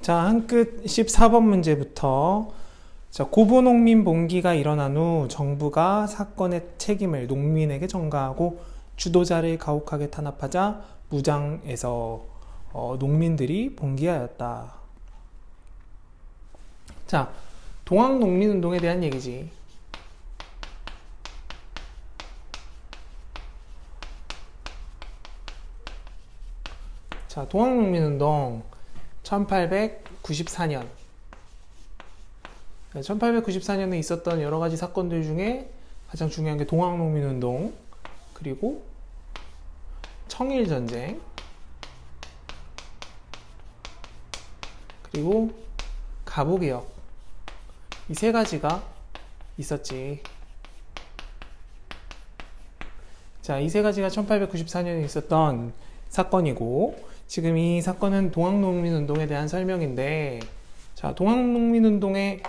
자, 한 끝 14번 문제부터. 자, 고부농민 봉기가 일어난 후 정부가 사건의 책임을 농민에게 전가하고 주도자를 가혹하게 탄압하자 무장에서 농민들이 봉기하였다. 자, 동학농민운동에 대한 얘기지. 자, 동학농민운동 1894년. 1894년에 있었던 여러 가지 사건들 중에 가장 중요한 게 동학농민운동, 그리고 청일전쟁, 그리고 가보개혁. 이 세 가지가 있었지. 자, 이 세 가지가 1894년에 있었던 사건이고, 지금 이 사건은 동학농민운동에 대한 설명인데, 자, 동학농민운동의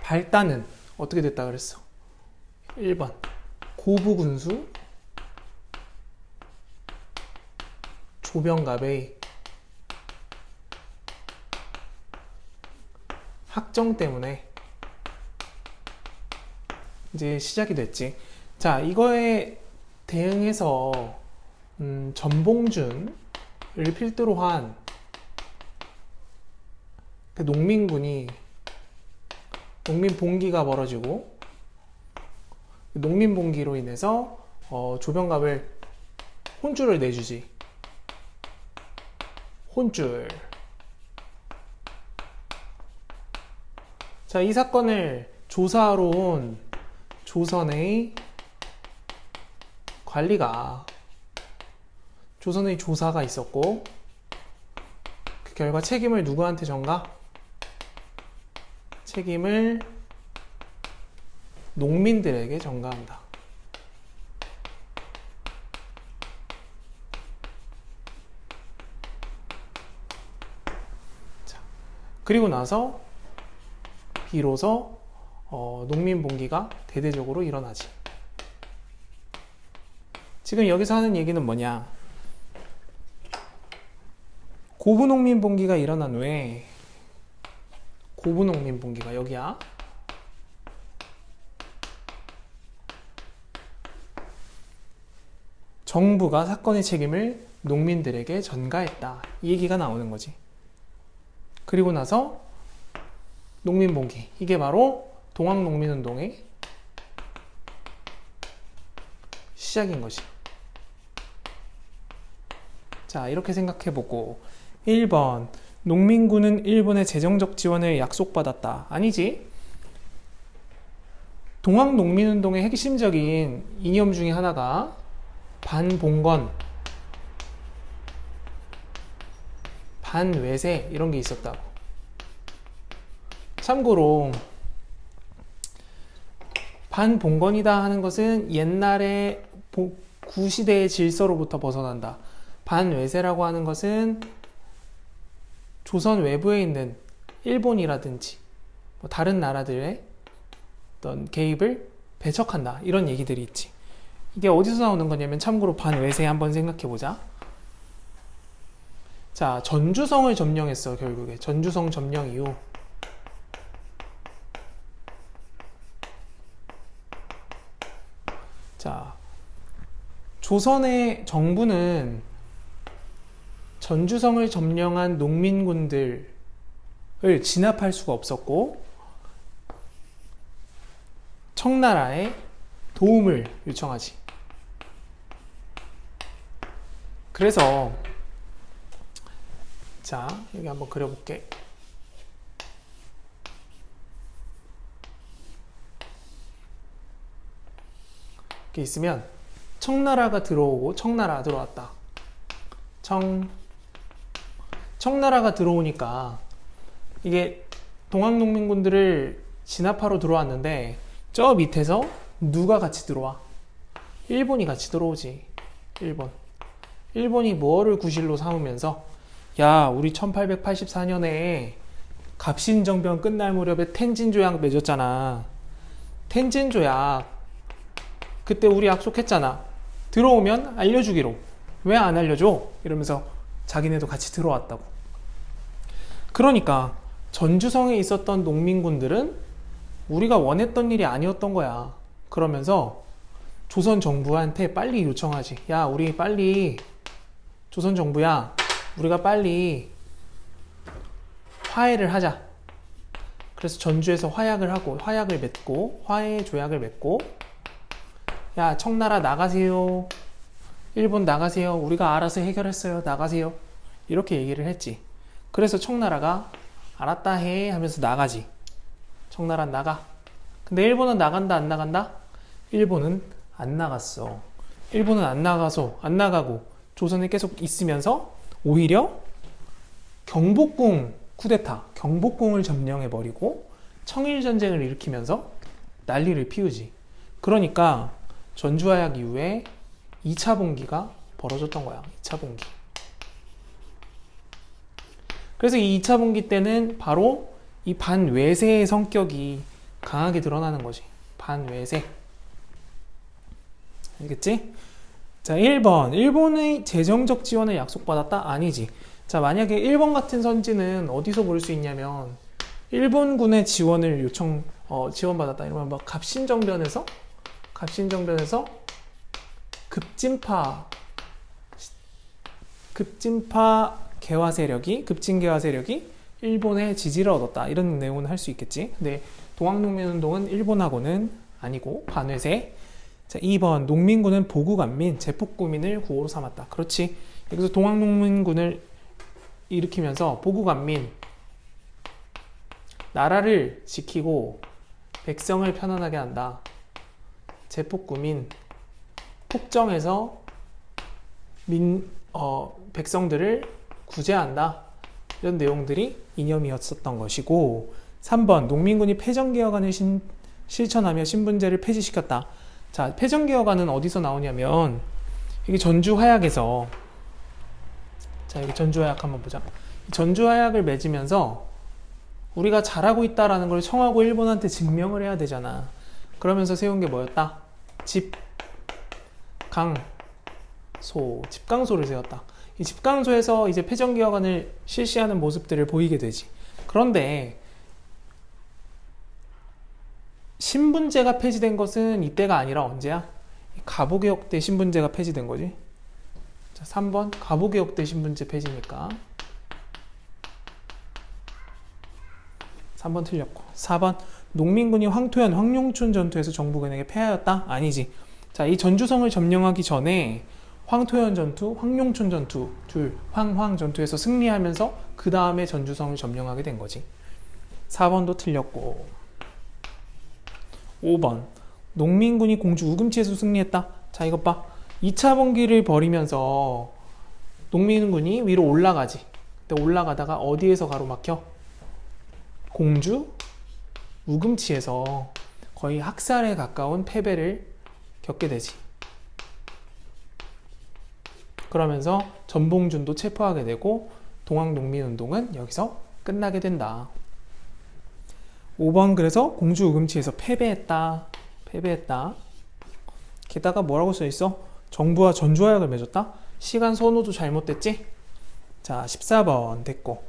발단은 어떻게 됐다 그랬어? 1번 고부군수 조병갑의 학정 때문에 이제 시작이 됐지. 자, 이거에 대응해서 전봉준을 필두로 한 그 농민군이 농민 봉기가 벌어지고, 농민 봉기로 인해서 조병갑을 혼쭐을 내주지. 혼쭐. 자, 이 사건을 조사하러 온 조선의 관리가, 조선의 조사가 있었고, 그 결과 책임을 누구한테 전가? 책임을 농민들에게 전가한다. 자, 그리고 나서 비로소 농민 봉기가 대대적으로 일어나지. 지금 여기서 하는 얘기는 뭐냐? 고부농민 봉기가 일어난 후에, 고부농민 봉기가 여기야. 정부가 사건의 책임을 농민들에게 전가했다. 이 얘기가 나오는 거지. 그리고 나서 농민 봉기. 이게 바로 동학농민운동의 시작인 것이. 자, 이렇게 생각해보고, 1번 농민군은 일본의 재정적 지원을 약속받았다. 아니지. 동학농민운동의 핵심적인 이념 중에 하나가 반봉건, 반외세 이런 게 있었다고. 참고로 반봉건이다 하는 것은 옛날의 구시대의 질서로부터 벗어난다. 반외세라고 하는 것은 조선 외부에 있는 일본이라든지 다른 나라들의 어떤 개입을 배척한다. 이런 얘기들이 있지. 이게 어디서 나오는 거냐면, 참고로 반외세 한번 생각해보자. 자, 전주성을 점령했어. 결국에 전주성 점령 이후 자, 조선의 정부는 전주성을 점령한 농민군들을 진압할 수가 없었고, 청나라에 도움을 요청하지. 그래서 자, 여기 한번 그려볼게. 이렇게 있으면 청나라가 들어오고, 청나라 들어왔다. 청나라가 들어오니까 이게 동학농민군들을 진압하러 들어왔는데, 저 밑에서 누가 같이 들어와? 일본이 같이 들어오지. 일본이 뭐를 구실로 삼으면서, 야, 우리 1884년에 갑신정변 끝날 무렵에 텐진조약 맺었잖아. 텐진조약 그때 우리 약속했잖아. 들어오면 알려주기로. 왜 안 알려줘? 이러면서 자기네도 같이 들어왔다고. 그러니까 전주성에 있었던 농민군들은 우리가 원했던 일이 아니었던 거야. 그러면서 조선 정부한테 빨리 요청하지. 야, 우리 빨리, 조선 정부야, 우리가 빨리 화해를 하자. 그래서 전주에서 화약을 맺고, 화해 조약을 맺고, 야, 청나라 나가세요. 일본 나가세요. 우리가 알아서 해결했어요. 나가세요. 이렇게 얘기를 했지. 그래서 청나라가 알았다 해 하면서 나가지. 청나라 나가. 근데 일본은 나간다 안 나간다? 일본은 안 나갔어. 일본은 안 나가고 조선에 계속 있으면서 오히려 경복궁 쿠데타, 경복궁을 점령해버리고 청일전쟁을 일으키면서 난리를 피우지. 그러니까 전주화약 이후에 2차 봉기가 벌어졌던 거야. 2차 봉기. 그래서 이 2차 봉기 때는 바로 이 반외세의 성격이 강하게 드러나는 거지. 반외세. 알겠지? 자, 1번. 일본의 재정적 지원을 약속받았다? 아니지. 자, 만약에 1번 같은 선지는 어디서 볼 수 있냐면 일본군의 지원을 지원받았다. 이러면 뭐 갑신정변에서 급진 개화 세력이 일본의 지지를 얻었다. 이런 내용은 할 수 있겠지. 근데 동학농민운동은 일본하고는 아니고 반외세. 자, 2번. 농민군은 보국안민, 제폭구민을 구호로 삼았다. 그렇지. 여기서 동학농민군을 일으키면서 보국안민, 나라를 지키고 백성을 편안하게 한다. 제폭구민, 폭정해서 백성들을 구제한다. 이런 내용들이 이념이었었던 것이고, 3번. 농민군이 패전개혁안을 실천하며 신분제를 폐지시켰다. 자, 패전개혁안은 어디서 나오냐면 이게 전주화약에서, 자, 여기 전주화약 한번 보자. 전주화약을 맺으면서 우리가 잘하고 있다라는 걸 청하고 일본한테 증명을 해야 되잖아. 그러면서 세운 게 뭐였다? 집강소를 세웠다. 이 집강소에서 이제 패전개혁안을 실시하는 모습들을 보이게 되지. 그런데 신분제가 폐지된 것은 이때가 아니라 언제야? 갑오개혁 때 신분제가 폐지된 거지. 자, 3번. 갑오개혁 때 신분제 폐지니까 3번 틀렸고. 4번. 농민군이 황토현, 황룡춘 전투에서 정부군에게 패하였다? 아니지. 자, 이 전주성을 점령하기 전에 황토현 전투, 황룡춘 전투, 황 전투에서 승리하면서 그 다음에 전주성을 점령하게 된 거지. 4번도 틀렸고. 5번. 농민군이 공주 우금치에서 승리했다. 자, 이것 봐. 2차 봉기를 벌이면서 농민군이 위로 올라가지. 근데 올라가다가 어디에서 가로막혀? 공주 우금치에서 거의 학살에 가까운 패배를 겪게 되지. 그러면서 전봉준도 체포하게 되고 동학농민운동은 여기서 끝나게 된다. 5번. 그래서 공주 우금치에서 패배했다. 게다가 뭐라고 써있어? 정부와 전주화약을 맺었다? 시간 선호도 잘못됐지? 자, 14번 됐고.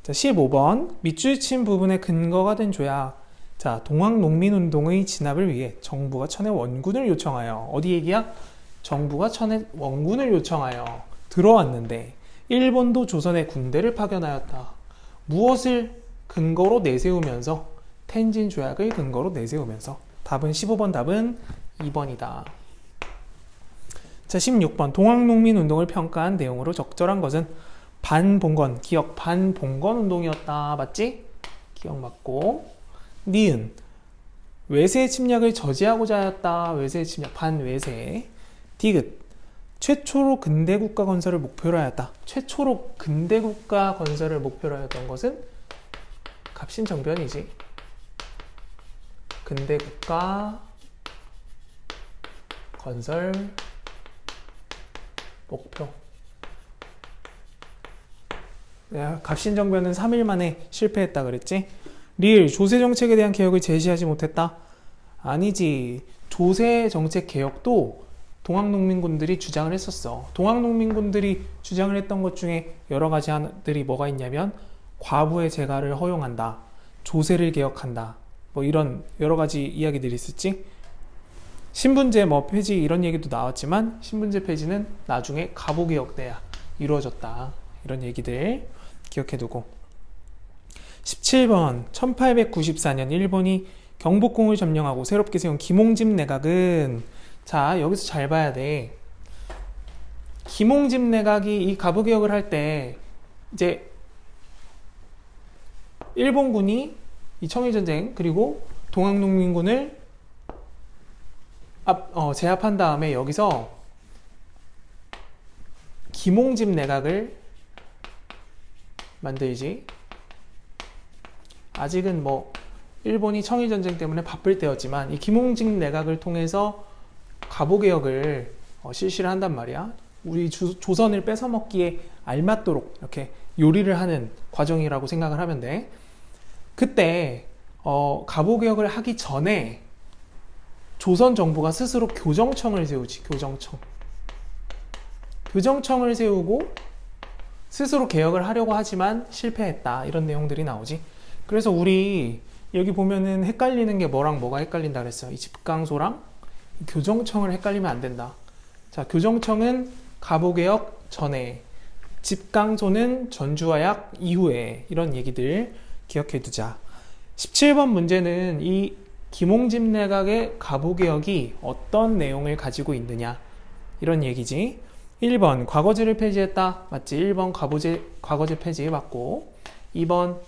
자, 15번. 밑줄 친 부분의 근거가 된 조약. 자, 동학농민운동의 진압을 위해 정부가 천의 원군을 요청하여, 어디 얘기야? 정부가 천의 원군을 요청하여 들어왔는데 일본도 조선에 군대를 파견하였다. 무엇을 근거로 내세우면서? 텐진 조약을 근거로 내세우면서. 답은 15번 답은 2번이다. 자, 16번. 동학농민운동을 평가한 내용으로 적절한 것은 반봉건, 기억, 반봉건 운동이었다. 맞지? 기억 맞고. 니은. 외세 침략을 저지하고자 하였다. 외세 침략, 반외세. 디귿. 최초로 근대국가 건설을 목표로 하였다. 최초로 근대국가 건설을 목표로 하였던 것은 갑신정변이지. 근대국가 건설 목표. 내가 갑신정변은 3일 만에 실패했다 그랬지? 리을. 조세정책에 대한 개혁을 제시하지 못했다? 아니지. 조세정책 개혁도 동학농민군들이 주장을 했었어. 동학농민군들이 주장을 했던 것 중에 여러 가지들이 뭐가 있냐면 과부의 재가를 허용한다, 조세를 개혁한다, 뭐 이런 여러 가지 이야기들이 있었지. 신분제 뭐 폐지 이런 얘기도 나왔지만 신분제 폐지는 나중에 가보개혁 때야 이루어졌다, 이런 얘기들 기억해두고. 17번 1894년 일본이 경복궁을 점령하고 새롭게 세운 김홍집 내각은, 자 여기서 잘 봐야 돼. 김홍집 내각이 이 가부개혁을 할 때 이제 일본군이 이 청일전쟁 그리고 동학농민군을 제압한 다음에 여기서 김홍집 내각을 만들지. 아직은 뭐 일본이 청일전쟁 때문에 바쁠 때였지만 이 김홍집 내각을 통해서 가보개혁을 실시를 한단 말이야. 우리 조선을 뺏어먹기에 알맞도록 이렇게 요리를 하는 과정이라고 생각을 하면 돼. 그때 가보개혁을 하기 전에 조선 정부가 스스로 교정청을 세우지. 교정청을 세우고 스스로 개혁을 하려고 하지만 실패했다, 이런 내용들이 나오지. 그래서 우리 여기 보면은 헷갈리는 게 뭐랑 뭐가 헷갈린다 그랬어요. 이 집강소랑 교정청을 헷갈리면 안 된다. 자, 교정청은 가보개혁 전에, 집강소는 전주화약 이후에, 이런 얘기들 기억해 두자. 17번 문제는 이 김홍집 내각의 가보개혁이 어떤 내용을 가지고 있느냐, 이런 얘기지. 1번 과거제를 폐지했다, 맞지? 1번 과거제 폐지 맞고, 2번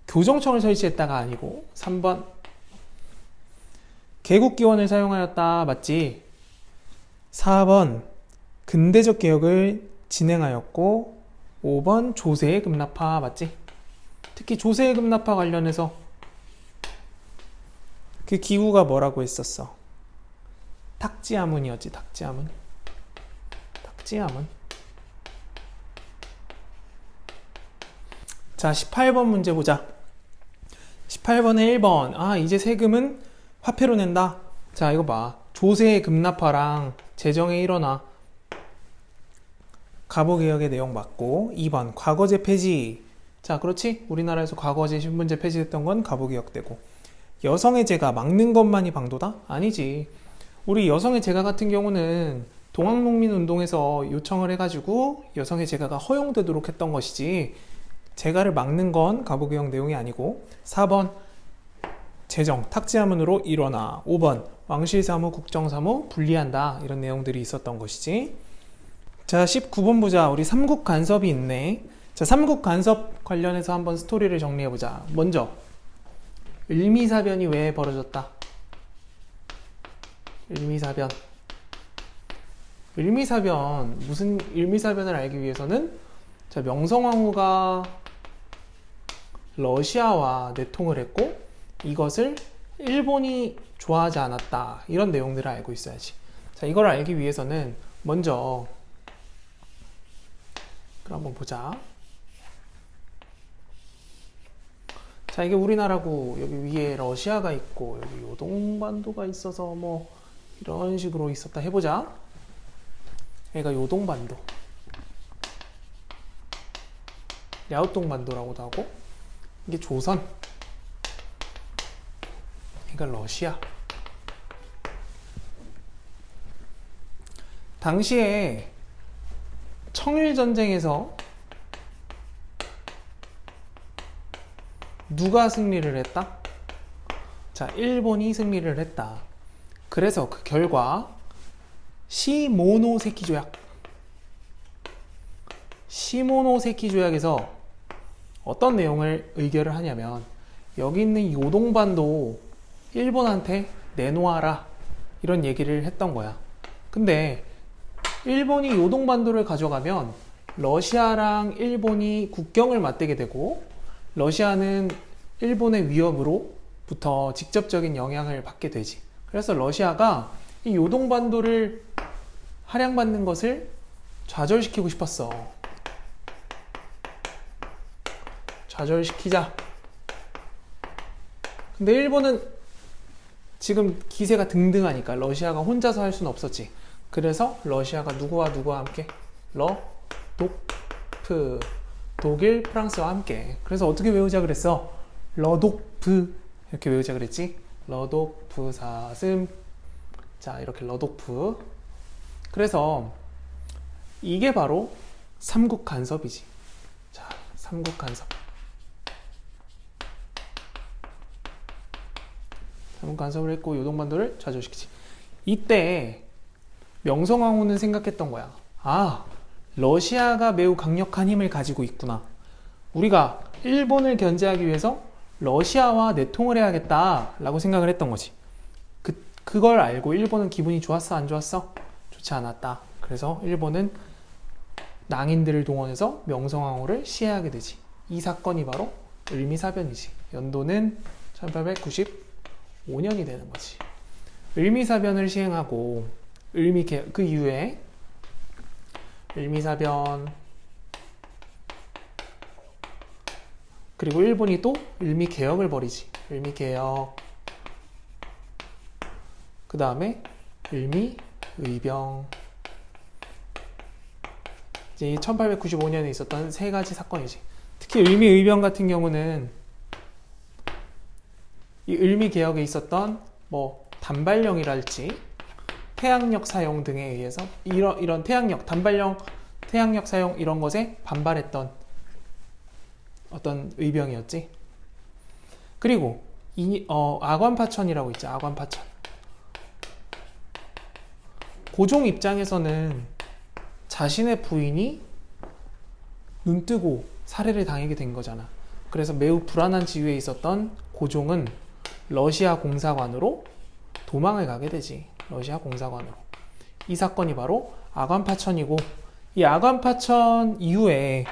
교정청을 설치했다가 아니고, 3번 개국기원을 사용하였다, 맞지? 4번 근대적 개혁을 진행하였고, 5번 조세의 급납화, 맞지? 특히 조세의 급납화 관련해서 그 기구가 뭐라고 했었어? 탁지아문이었지. 탁지아문. 자, 18번 문제 보자. 18번에 1번. 이제 세금은 화폐로 낸다. 자, 이거 봐. 조세의 급납화랑 재정의 일원화, 가보개혁의 내용 맞고. 2번 과거제 폐지. 자, 그렇지? 우리나라에서 과거제 신분제 폐지했던 건 가보개혁 되고. 여성의 재가 막는 것만이 방도다? 아니지. 우리 여성의 재가 같은 경우는 동학농민 운동에서 요청을 해가지고 여성의 재가가 허용되도록 했던 것이지, 재가를 막는 건 가보개혁 내용이 아니고. 4번 재정, 탁지하문으로 일원화. 5번 왕실사무, 국정사무 분리한다, 이런 내용들이 있었던 것이지. 자, 19번 보자. 우리 삼국 간섭이 있네. 자, 삼국 간섭 관련해서 한번 스토리를 정리해보자. 먼저 을미사변이 왜 벌어졌다? 을미사변, 무슨 을미사변을 알기 위해서는, 자, 명성황후가 러시아와 내통을 했고 이것을 일본이 좋아하지 않았다, 이런 내용들을 알고 있어야지. 자, 이걸 알기 위해서는 먼저 그럼 한번 보자. 자, 이게 우리나라고 여기 위에 러시아가 있고 여기 요동반도가 있어서 뭐 이런 식으로 있었다 해보자. 얘가 요동반도, 랴오똥반도라고도 하고, 이게 조선, 얘가 러시아. 당시에 청일전쟁에서 누가 승리를 했다? 자, 일본이 승리를 했다. 그래서 그 결과 시모노세키 조약에서 어떤 내용을 의결을 하냐면, 여기 있는 요동반도 일본한테 내놓아라, 이런 얘기를 했던 거야. 근데 일본이 요동반도를 가져가면 러시아랑 일본이 국경을 맞대게 되고, 러시아는 일본의 위협으로부터 직접적인 영향을 받게 되지. 그래서 러시아가 이 요동반도를 할양받는 것을 좌절시키고 싶었어. 좌절시키자. 근데 일본은 지금 기세가 등등하니까 러시아가 혼자서 할 수는 없었지. 그래서 러시아가 누구와 함께? 러도프, 독일, 프랑스와 함께. 그래서 어떻게 외우자 그랬어? 러독프 이렇게 외우자 그랬지? 러독프 사슴. 자, 이렇게 러독프. 그래서 이게 바로 삼국 간섭이지. 자, 삼국 간섭. 삼국 간섭을 했고 요동반도를 좌절시키지. 이때 명성황후는 생각했던 거야. 아, 러시아가 매우 강력한 힘을 가지고 있구나. 우리가 일본을 견제하기 위해서 러시아와 내통을 해야겠다 라고 생각을 했던 거지. 그걸 알고 일본은 기분이 좋았어? 안 좋았어? 좋지 않았다. 그래서 일본은 낭인들을 동원해서 명성황후를 시해하게 되지. 이 사건이 바로 을미사변이지. 연도는 1895년이 되는 거지. 을미사변을 시행하고 그 이후에 을미사변, 그리고 일본이 또 을미개혁을 벌이지. 을미개혁. 그 다음에 을미의병. 이제 1895년에 있었던 세 가지 사건이지. 특히 을미의병 같은 경우는 이 을미개혁에 있었던 뭐 단발령이랄지 태양력 사용 등에 의해서 이런 태양력, 단발령, 태양력 사용 이런 것에 반발했던 어떤 의병이었지. 그리고 아관파천이라고 있죠. 아관파천. 고종 입장에서는 자신의 부인이 눈뜨고 살해를 당하게 된 거잖아. 그래서 매우 불안한 지위에 있었던 고종은 러시아 공사관으로 도망을 가게 되지. 러시아 공사관으로. 이 사건이 바로 아관파천이고, 이 아관파천 이후에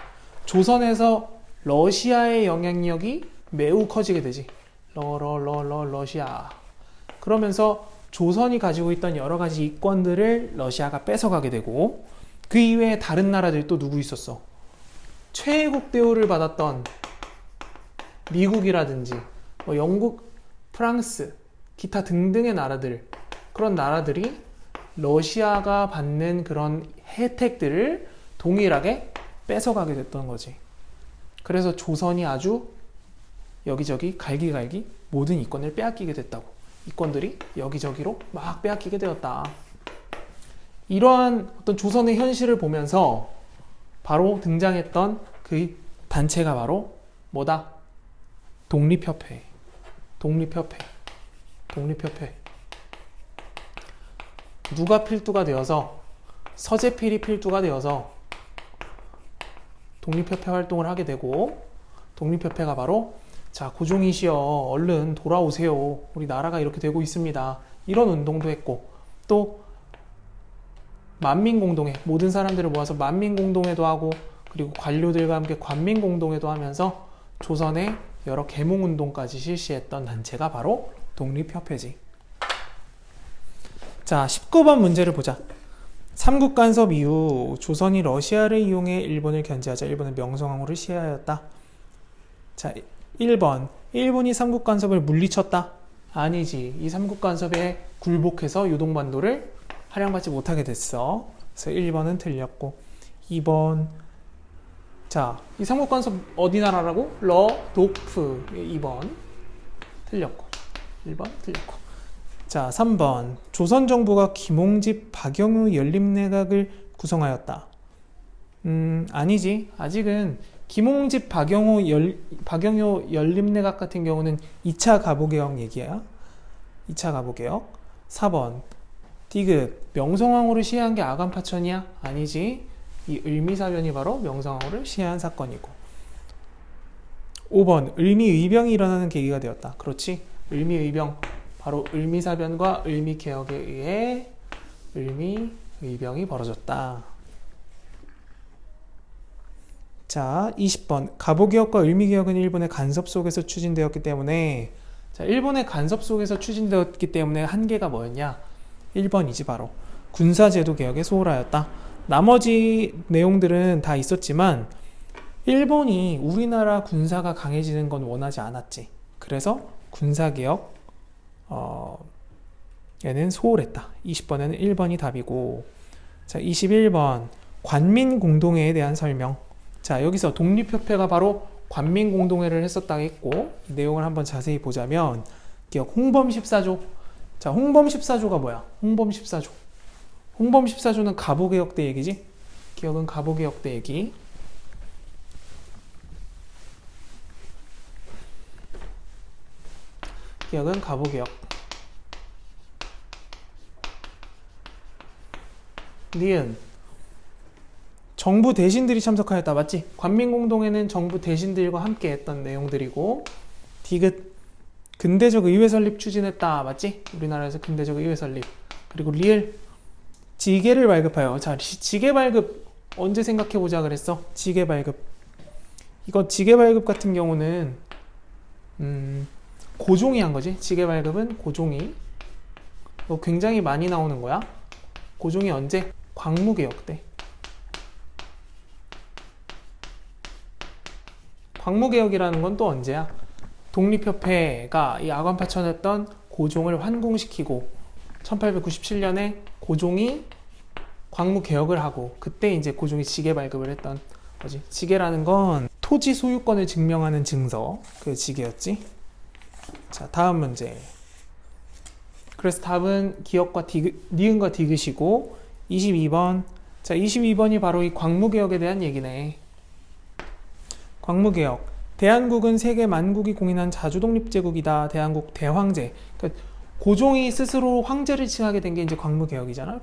조선에서 러시아의 영향력이 매우 커지게 되지. 러시아. 그러면서 조선이 가지고 있던 여러 가지 이권들을 러시아가 뺏어가게 되고, 그 이외에 다른 나라들 또 누구 있었어? 최애국 대우를 받았던 미국이라든지 뭐 영국, 프랑스, 기타 등등의 나라들, 그런 나라들이 러시아가 받는 그런 혜택들을 동일하게 뺏어가게 됐던 거지. 그래서 조선이 아주 여기저기 갈기갈기 모든 이권을 빼앗기게 됐다고. 이권들이 여기저기로 막 빼앗기게 되었다. 이러한 어떤 조선의 현실을 보면서 바로 등장했던 그 단체가 바로 뭐다? 독립협회. 누가 필두가 되어서, 서재필이 필두가 되어서 독립협회 활동을 하게 되고, 독립협회가 바로 자, 고종이시여 얼른 돌아오세요. 우리 나라가 이렇게 되고 있습니다. 이런 운동도 했고, 또 만민공동회, 모든 사람들을 모아서 만민공동회도 하고, 그리고 관료들과 함께 관민공동회도 하면서 조선의 여러 계몽운동까지 실시했던 단체가 바로 독립협회지. 자, 19번 문제를 보자. 삼국간섭 이후 조선이 러시아를 이용해 일본을 견제하자 일본은 명성황후를 시해하였다. 자, 1번. 일본이 삼국간섭을 물리쳤다? 아니지. 이 삼국간섭에 굴복해서 요동반도를 할양받지 못하게 됐어. 그래서 1번은 틀렸고, 2번. 자, 이 삼국간섭 어디 나라라고? 러독프. 2번 틀렸고, 1번 틀렸고. 자, 3번. 조선 정부가 김홍집, 박영우 연립내각을 구성하였다. 아니지. 아직은 김홍집, 박영우 연립내각 같은 경우는 2차 가보개혁 얘기야. 2차 가보개혁. 4번. 디귿. 명성황후를 시해한 게 아관파천이야? 아니지. 이 을미사변이 바로 명성황후를 시해한 사건이고. 5번. 을미의병이 일어나는 계기가 되었다. 그렇지. 을미의병. 바로 을미사변과 을미개혁에 의해 을미의병이 벌어졌다. 자, 20번. 가보개혁과 을미개혁은 일본의 간섭 속에서 추진되었기 때문에, 자, 일본의 간섭 속에서 추진되었기 때문에 한계가 뭐였냐? 1번이지 바로. 군사제도 개혁에 소홀하였다. 나머지 내용들은 다 있었지만 일본이 우리나라 군사가 강해지는 건 원하지 않았지. 그래서 군사개혁 얘는 소홀했다. 20번에는 1번이 답이고, 자, 21번 관민공동회에 대한 설명. 자, 여기서 독립협회가 바로 관민공동회를 했었다고 했고, 이 내용을 한번 자세히 보자면, 기억 홍범 14조. 자, 홍범 14조가 뭐야? 홍범 14조. 홍범 14조는 갑오개혁 때 얘기지? 기억은 갑오개혁 때 얘기. 기억은 갑오개혁. 니은 정부 대신들이 참석하였다. 맞지? 관민공동회는 정부 대신들과 함께 했던 내용들이고, 디귿 근대적 의회 설립 추진했다. 맞지? 우리나라에서 근대적 의회 설립. 그리고 리을 지게를 발급하여. 자, 지게 발급 언제 생각해보자 그랬어? 지게 발급. 이거 지게 발급 같은 경우는 고종이 한 거지. 지게 발급은 고종이. 이거 굉장히 많이 나오는 거야. 고종이 언제? 광무개혁 때. 광무개혁이라는 건 또 언제야? 독립협회가 이 아관파천했던 고종을 환궁시키고 1897년에 고종이 광무개혁을 하고, 그때 이제 고종이 지게 발급을 했던 거지. 지게라는 건 토지 소유권을 증명하는 증서, 그 지게였지. 자, 다음 문제. 그래서 답은 기역과 니은과 디귿이고, 22번. 자, 22번이 바로 이 광무개혁에 대한 얘기네. 광무개혁. 대한국은 세계 만국이 공인한 자주독립제국이다. 대한국 대황제. 그러니까 고종이 스스로 황제를 칭하게 된 게 이제 광무개혁이잖아.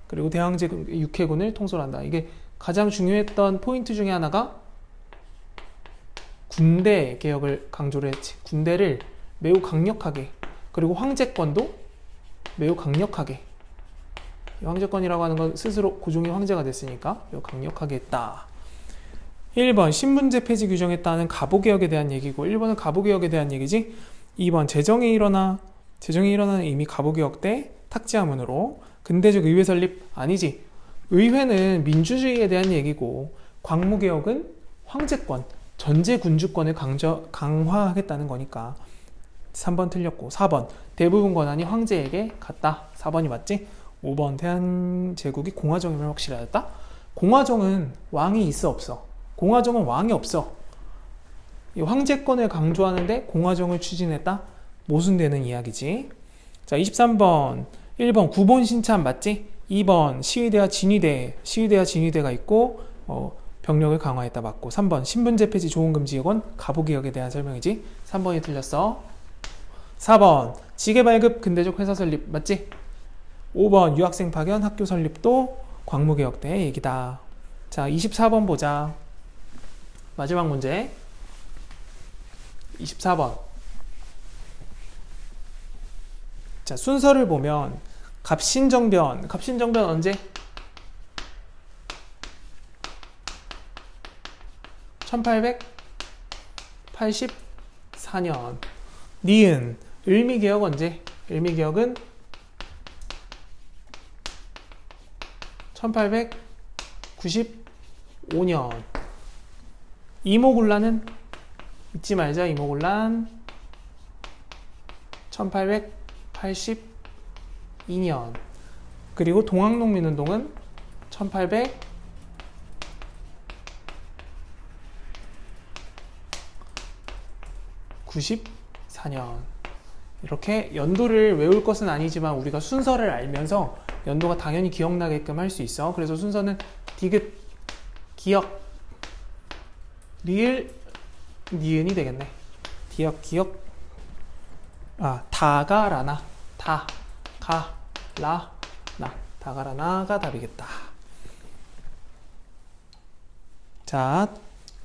그리고 대황제 육해군을 통솔한다. 이게 가장 중요했던 포인트 중에 하나가 군대 개혁을 강조를 했지. 군대를 매우 강력하게, 그리고 황제권도 매우 강력하게. 황제권이라고 하는 건 스스로 고종이 황제가 됐으니까 매우 강력하게 했다. 1번 신분제 폐지 규정했다는 갑오개혁에 대한 얘기고, 1번은 갑오개혁에 대한 얘기지. 2번 재정이 일어나는 이미 갑오개혁 때 탁지하문으로. 근대적 의회 설립 아니지. 의회는 민주주의에 대한 얘기고, 광무개혁은 황제권, 전제 군주권을 강화하겠다는 거니까 3번 틀렸고, 4번 대부분 권한이 황제에게 갔다. 4번이 맞지? 5번 대한제국이 공화정임을 확실하였다. 공화정은 왕이 있어 없어? 공화정은 왕이 없어. 이 황제권을 강조하는데 공화정을 추진했다? 모순되는 이야기지. 자, 23번 1번 구본 신참 맞지? 2번 시위대와 진위대가 있고 병력을 강화했다 맞고, 3번 신분제 폐지 조언금지역은 갑오개혁에 대한 설명이지. 3번이 틀렸어. 4번 지게 발급 근대적 회사 설립 맞지? 5번 유학생 파견 학교 설립도 광무개혁 때 얘기다. 자, 24번 보자. 마지막 문제. 24번. 자, 순서를 보면 갑신정변 언제? 1884년. 니은 을미개혁 언제? 을미개혁은 1895년. 이모군란은 잊지 말자. 이모군란 1882년. 그리고 동학농민운동은 1894년. 이렇게 연도를 외울 것은 아니지만 우리가 순서를 알면서 연도가 당연히 기억나게끔 할 수 있어. 그래서 순서는 디귿, 기역, 리을, 니은이 되겠네. 디귿, 기역, 다가라나, 다가라나가 답이겠다. 자,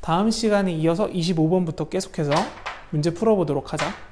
다음 시간에 이어서 25번부터 계속해서 문제 풀어보도록 하자.